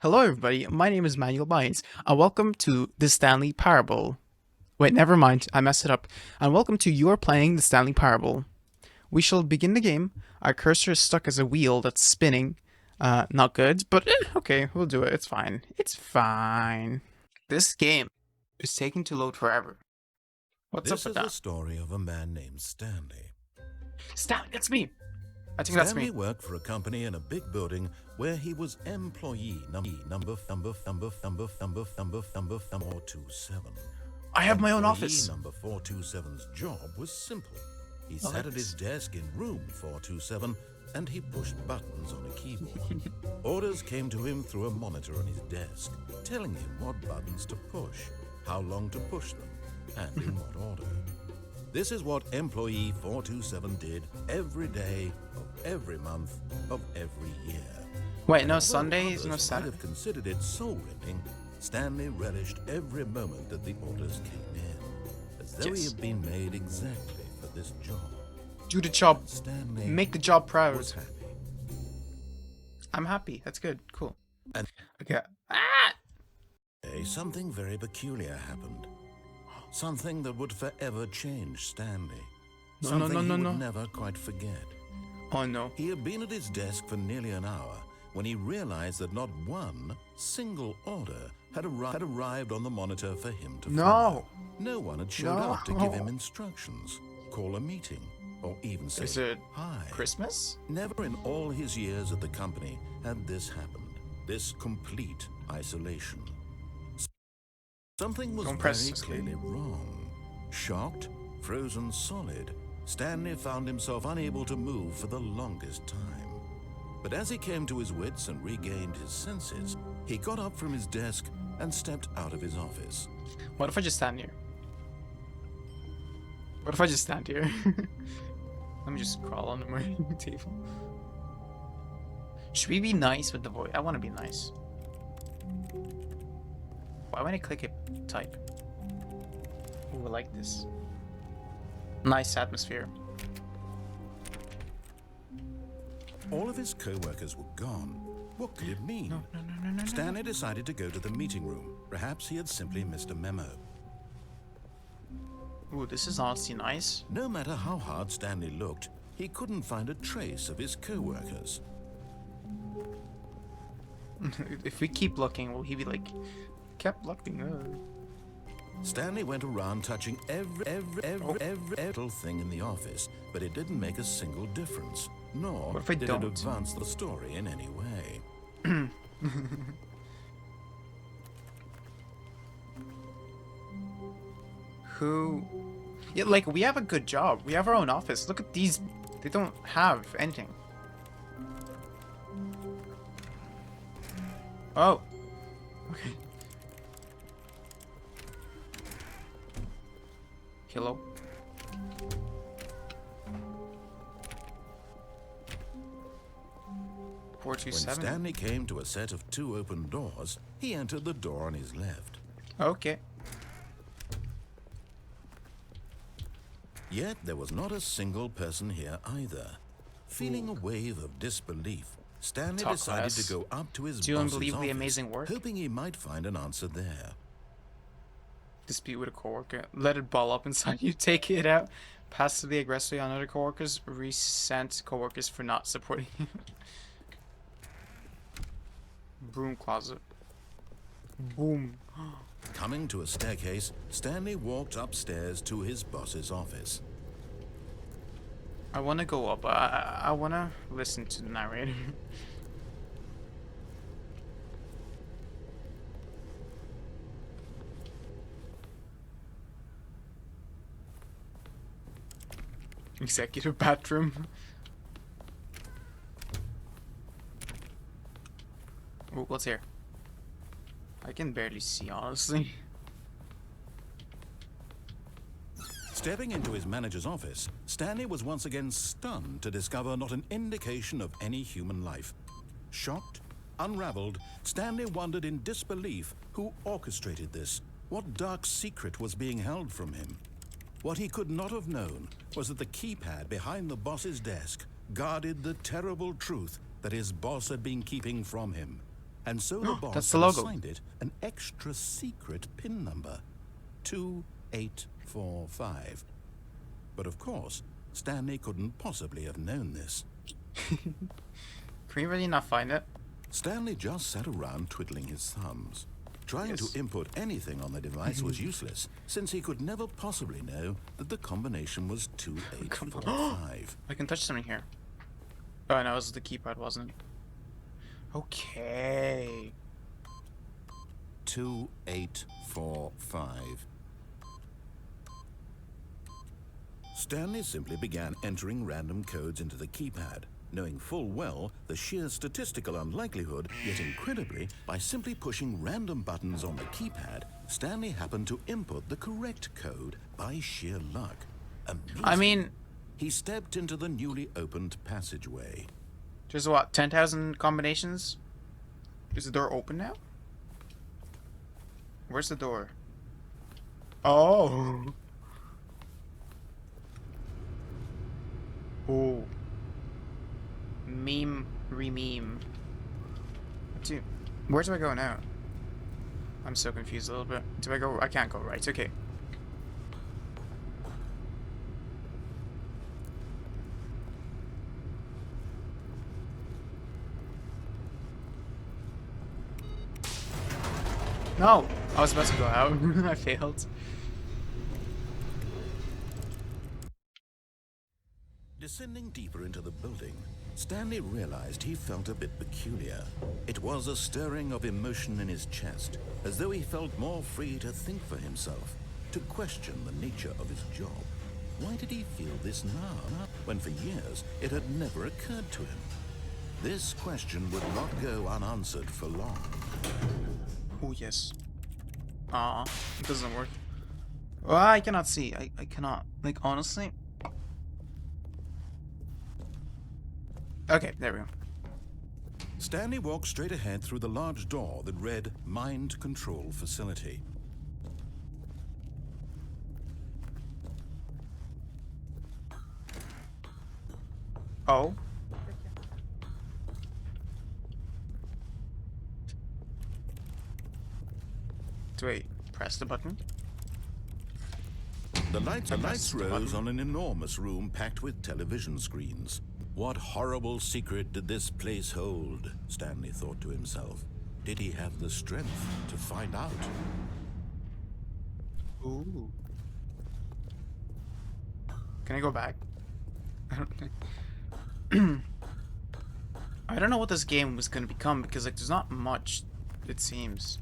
Hello, everybody. My name is Manuel, and welcome to the Stanley Parable. Wait, never mind. I messed it up. And welcome to You Are Playing the Stanley Parable. We shall begin the game. Our cursor is stuck as a wheel that's spinning. Not good, but okay, we'll do it. It's fine. It's fine. This game is taking to load forever. What's up with that? This is the story of a man named Stanley. Stanley, that's me. I think that's me. Stanley worked for a company in a big building where he was employee number 427. I have my own office. Number 427's job was simple. He sat at his desk in room 427 and he pushed buttons on a keyboard. Orders came to him through a monitor on his desk, telling him what buttons to push, how long to push them, and in what order. This is what employee 427 did every day of every month of every year. Wait, no Sundays, no Might Saturday. have considered it soul-rending. Stanley relished every moment that the orders came in, as though he had been made exactly for this job. Do the job. Stanley Make the job proud. was happy. I'm happy. That's good. Cool. And Okay. Ah! something very peculiar happened. Something that would forever change Stanley. Something he would never quite forget. Oh no. He had been at his desk for nearly an hour when he realized that not one single order had arrived on the monitor for him to follow. No one had showed up to give him instructions, call a meeting, or even say Is it hi. Christmas? Never in all his years at the company had this happened. This complete isolation. Something was very clearly wrong. Shocked, frozen solid, Stanley found himself unable to move for the longest time. But as he came to his wits and regained his senses, he got up from his desk and stepped out of his office. What if I just stand here? What if I just stand here? Let me just crawl under my table. Should we be nice with the voice? I want to be nice. Why when I click it, type? Ooh, I like this. Nice atmosphere. All of his co-workers were gone. What could it mean? No. Stanley decided to go to the meeting room. Perhaps he had simply missed a memo. Ooh, this is honestly nice. No matter how hard Stanley looked, he couldn't find a trace of his co-workers. If we keep looking, will he be like, kept looking? Stanley went around touching every little thing in the office, but it didn't make a single difference, nor What if I did don't? it advance the story in any way. Who? Yeah, like we have a good job. We have our own office. Look at these. They don't have anything. Oh. Okay. Hello. Four two When seven. Stanley came to a set of two open doors, he entered the door on his left. Okay. Yet there was not a single person here either. Feeling a wave of disbelief, Stanley decided to go up to his Do boss's unbelievably office, amazing work. hoping he might find an answer there. Dispute with a coworker. Let it ball up inside you. Take it out. Passively aggressively on other coworkers. Resent coworkers for not supporting you. Broom closet. Boom. Coming to a staircase, Stanley walked upstairs to his boss's office. I want to go up. I want to listen to the narrator. Executive bathroom. Ooh, what's here? I can barely see, honestly. Stepping into his manager's office, Stanley was once again stunned to discover not an indication of any human life. Shocked, unraveled, Stanley wondered in disbelief who orchestrated this, what dark secret was being held from him. What he could not have known was that the keypad behind the boss's desk guarded the terrible truth that his boss had been keeping from him. and so the boss That's the had logo. assigned it an extra secret PIN number, 2845. But of course, Stanley couldn't possibly have known this. Can we really not find it? Stanley just sat around twiddling his thumbs. Trying to input anything on the device was useless, since he could never possibly know that the combination was 2845. I can touch something here. Oh no, it was the keypad, wasn't it? Okay. 2845. Stanley simply began entering random codes into the keypad, knowing full well the sheer statistical unlikelihood, yet incredibly, by simply pushing random buttons on the keypad, Stanley happened to input the correct code by sheer luck. Amazing. I mean, he stepped into the newly opened passageway. there's what, 10,000 combinations? Is the door open now? Where's the door? Oh. Oh. Meme, re-meme. Dude, where do I go now? I'm so confused a little bit. Do I go? I can't go right. Okay. No! I was about to go out. I failed. Descending deeper into the building, Stanley realized he felt a bit peculiar. It was a stirring of emotion in his chest, as though he felt more free to think for himself, to question the nature of his job. Why did he feel this now, when for years it had never occurred to him? This question would not go unanswered for long. Oh, yes. It doesn't work. Well, I cannot see. I cannot. Like, honestly. Okay, there we go. Stanley walked straight ahead through the large door that read Mind Control Facility. Oh. Wait, press the button. The lights rose on an enormous room packed with television screens. What horrible secret did this place hold? Stanley thought to himself. Did he have the strength to find out? Ooh. Can I go back? I don't know what this game was gonna become because like there's not much, it seems.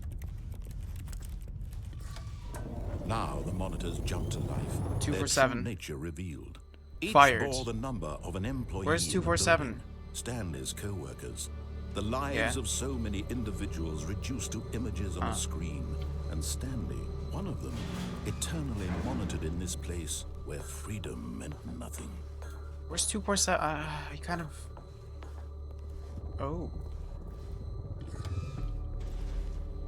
Now the monitors jumped to life. 247. Their true nature revealed. Each Fired. bore the number of an employee. Where's in the 247? building. Stanley's co-workers. The lives of so many individuals reduced to images on a screen. And Stanley, one of them, eternally monitored in this place where freedom meant nothing. Where's 247? I kind of... Oh.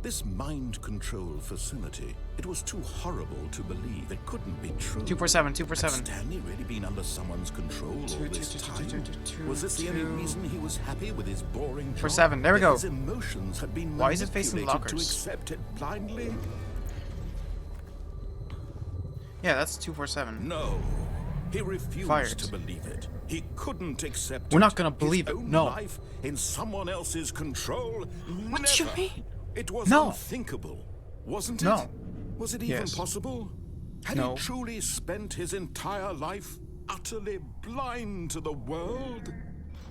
This mind control facility, it was too horrible to believe. It couldn't be true. 247, Had 247. Stanley really been under someone's control all this time? Was this the only reason he was happy with his boring job? 47, there we go. His emotions had been Why is it facing manipulated lockers? to accept it blindly? Yeah, that's 247. No. He refused Fired. to believe it. He couldn't accept We're it. not gonna believe His it, own no. life in someone else's control? What do you Never. mean? It was No. unthinkable, wasn't it? No. Was it even Yes. possible? Had No. he truly spent his entire life utterly blind to the world?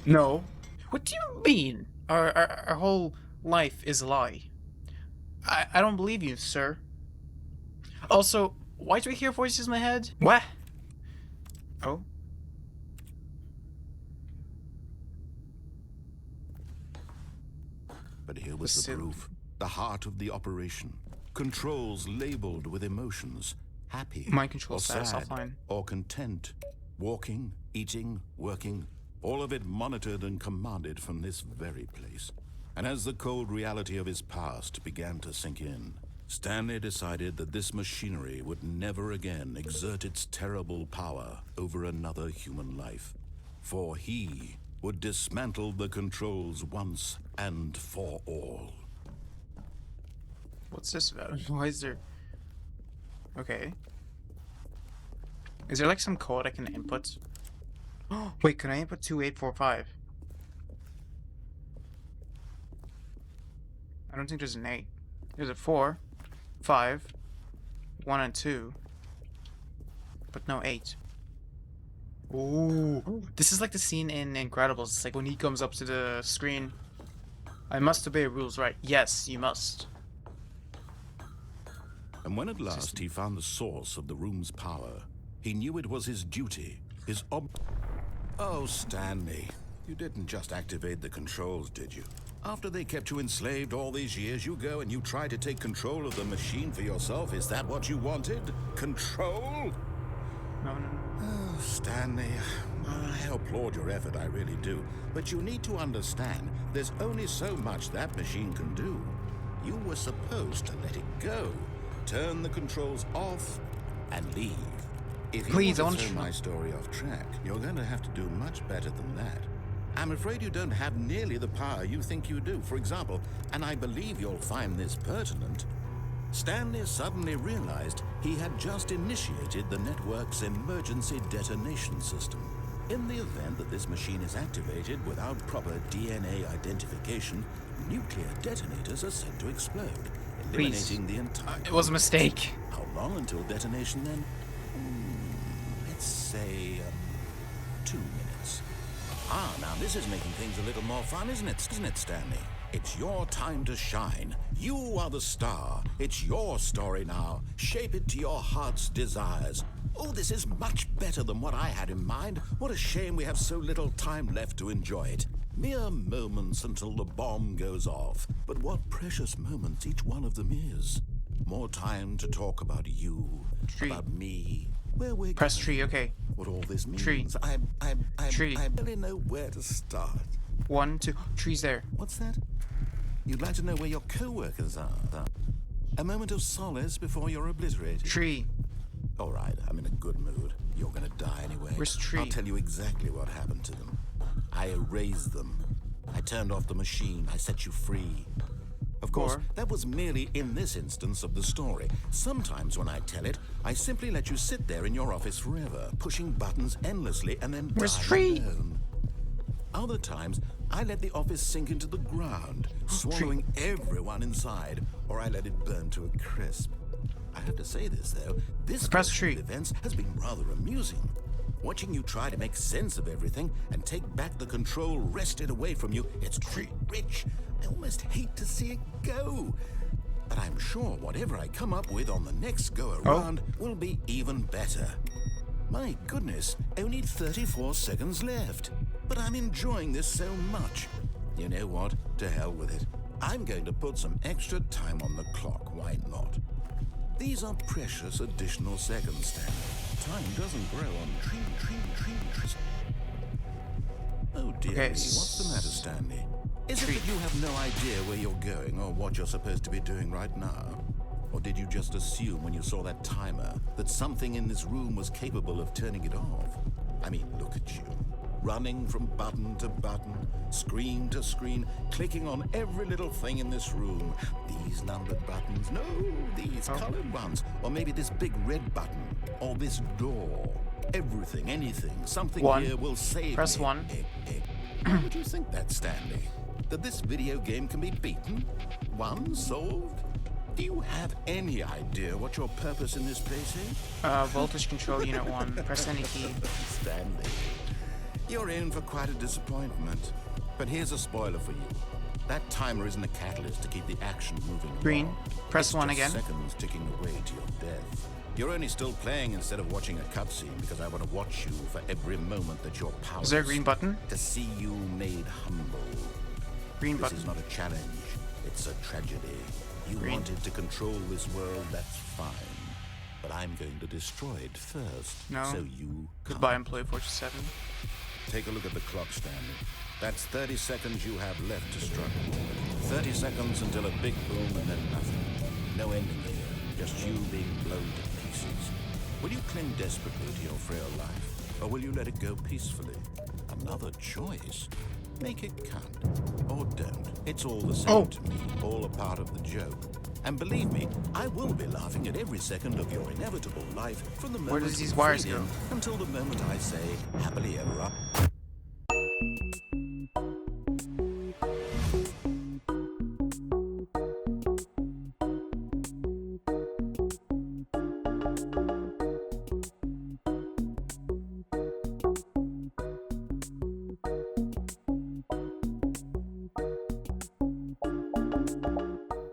No. What do you mean? Our whole life is a lie. I don't believe you, sir. Also, why do I hear voices in my head? What? Oh. But here was the proof. The heart of the operation. Controls labeled with emotions. Happy, Mind control or status sad, offline. or content. Walking, eating, working. All of it monitored and commanded from this very place. And as the cold reality of his past began to sink in, Stanley decided that this machinery would never again exert its terrible power over another human life. For he would dismantle the controls once and for all. What's this about? Why is there... Okay. Is there like some code I can input? Oh, wait, can I input 2845? I don't think there's an 8. There's a 4, 5, 1 and 2. But no 8. Ooh. This is like the scene in Incredibles. It's like when he comes up to the screen. I must obey rules, right? Yes, you must. And when at last he found the source of the room's power, he knew it was his duty, his Oh, Stanley, you didn't just activate the controls, did you? After they kept you enslaved all these years, you go and you try to take control of the machine for yourself. Is that what you wanted? Control? No. Oh, Stanley, I applaud your effort, I really do. But you need to understand, there's only so much that machine can do. You were supposed to let it go, turn the controls off, and leave. If you want to throw my story off track, you're going to have to do much better than that. I'm afraid you don't have nearly the power you think you do. For example, and I believe you'll find this pertinent, Stanley suddenly realized he had just initiated the network's emergency detonation system. In the event that this machine is activated without proper DNA identification, nuclear detonators are said to explode, eliminating the entire... It was a mistake. How long until detonation then? Let's say 2 minutes. Now this is making things a little more fun, isn't it, Stanley? It's your time to shine. You are the star. It's your story now. Shape it to your heart's desires. Oh, this is much better than what I had in mind. What a shame we have so little time left to enjoy it. Mere moments until the bomb goes off. But what precious moments each one of them is. More time to talk about you, about me, where we're Press going, tree, okay. what all this means. Tree. I Tree. really know where to start. 1, 2, trees there. What's that? You'd like to know where your co-workers are. A moment of solace before you're obliterated. Tree. All right, I'm in a good mood. You're gonna die anyway. Where's tree? I'll tell you exactly what happened to them. I erased them. I turned off the machine. I set you free. Of course, that was merely in this instance of the story. Sometimes when I tell it, I simply let you sit there in your office forever, pushing buttons endlessly and then Where's die tree? alone. Other times, I let the office sink into the ground, swallowing everyone inside, or I let it burn to a crisp. I have to say this, though, this version of events has been rather amusing. Watching you try to make sense of everything and take back the control wrested away from you, it's quite rich. I almost hate to see it go. But I'm sure whatever I come up with on the next go-around will be even better. My goodness, only 34 seconds left. But I'm enjoying this so much. You know what? To hell with it. I'm going to put some extra time on the clock. Why not? These are precious additional seconds, Stanley. Time doesn't grow on trees. Oh dear me, what's the matter, Stanley? Is it that you have no idea where you're going or what you're supposed to be doing right now? Or did you just assume when you saw that timer that something in this room was capable of turning it off? I mean, look at you. Running from button to button, screen to screen, clicking on every little thing in this room. These numbered buttons, no, these colored ones. Or maybe this big red button, or this door. Everything, anything, something here will save Press me. 1. How would you think that, Stanley? That this video game can be beaten? Won? Solved? Do you have any idea what your purpose in this place is? Voltage control unit 1. Press any key. Stanley, you're in for quite a disappointment. But here's a spoiler for you. That timer isn't a catalyst to keep the action moving Green. along. Press It's 1 just again. seconds ticking away to your death. You're only still playing instead of watching a cutscene because I want to watch you for every moment that you're powerless. Is there a green button? To see you made humble. Green This button. is not a challenge. It's a tragedy. You wanted to control this world, that's fine. But I'm going to destroy it first. No. So you Goodbye, can't. Employee 47. Take a look at the clock, Stanley. That's 30 seconds you have left to struggle. 30 seconds until a big boom and then nothing. No ending here. Just you being blown to pieces. Will you cling desperately to your frail life? Or will you let it go peacefully? another choice. Make it count. Or don't. It's all the same Oh. to me. All a part of the joke. And believe me, I will be laughing at every second of your inevitable life from the moment does these you wires fade go? in until the moment I say, happily ever up.